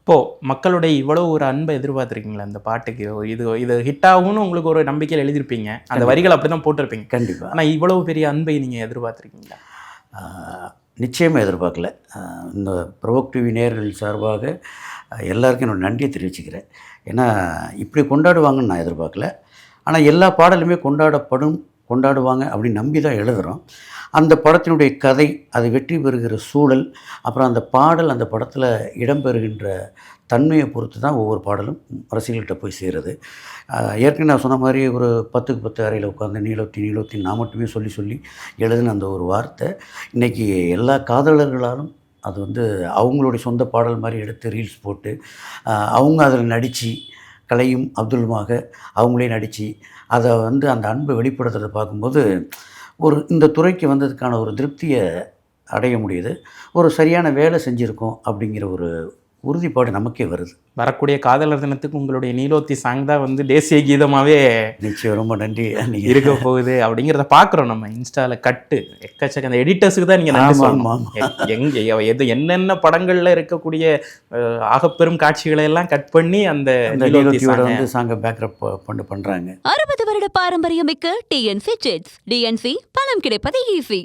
இப்போது மக்களுடைய இவ்வளோ ஒரு அன்பை எதிர்பார்த்துருக்கீங்களா அந்த பாட்டுக்கு? இது இது ஹிட் ஆகும்னு உங்களுக்கு ஒரு நம்பிக்கையில் எழுதியிருப்பீங்க, அந்த வரிகள் அப்படி தான் போட்டிருப்பீங்க கண்டிப்பாக. ஆனால் இவ்வளவு பெரிய அன்பை நீங்கள் எதிர்பார்த்துருக்கீங்களா? நிச்சயமாக எதிர்பார்க்கல. இந்த ப்ரொவோக் டிவி நேயர்கள் சார்பாக எல்லாருக்கும் என்னோட நன்றியை தெரிவிச்சுக்கிறேன். ஏன்னா இப்படி கொண்டாடுவாங்கன்னு நான் எதிர்பார்க்கல. ஆனால் எல்லா பாடலுமே கொண்டாடுவாங்க அப்படின்னு நம்பி தான் எழுதுகிறோம். அந்த படத்தினுடைய கதை, அது வெற்றி பெறுகிற சூழல், அப்புறம் அந்த பாடல் அந்த படத்தில் இடம்பெறுகின்ற தன்மையை பொறுத்து தான் ஒவ்வொரு பாடலும் ரசிகர்கள்ட்ட போய் சேருது. ஏற்கனவே நான் சொன்ன மாதிரி ஒரு 10க்கு 10 அறையில் உட்காந்து நீலோத்தி நான் மட்டுமே சொல்லி எழுதின அந்த ஒரு வார்த்தை இன்றைக்கி எல்லா காதலர்களாலும் அது அவங்களுடைய சொந்த பாடல் மாதிரி எடுத்து ரீல்ஸ் போட்டு அவங்க அதில் நடித்து, கலையும் அப்துல்மாக அவங்களே நடித்து அதை அந்த அன்பை வெளிப்படுத்துறதை பார்க்கும்போது இந்த துறைக்கு வந்ததுக்கான ஒரு திருப்தியை அடைய முடியுது. ஒரு சரியான வேலை செஞ்சுருக்கோம் அப்படிங்கிற ஒரு உறுதிப்பாடு நமக்கே வருது. வரக்கூடிய காதலர் தினத்துக்கு உங்களுடைய நீலோத்தி சாங் தான் தேசிய கீதமாகவே நிச்சயம் ரொம்ப நன்றி இருக்க போகுது அப்படிங்கிறத பார்க்குறோம். நம்ம இன்ஸ்டாவில் கட்டு எக்கச்சக்க அந்த எடிட்டர்ஸுக்கு தான் நீங்கள் நன்றி சொல்லணும். எது என்னென்ன படங்களில் இருக்கக்கூடிய ஆகப்பெரும் காட்சிகளை எல்லாம் கட் பண்ணி அந்த நீலோத்தியோட சாங்கை பேக்கப் பண்ணுறாங்க. 60 வருட பாரம்பரியம் மிக்க டிஎன்சி சிட்ஸ். டிஎன்சி பணம் கிடைப்பது ஈஸி.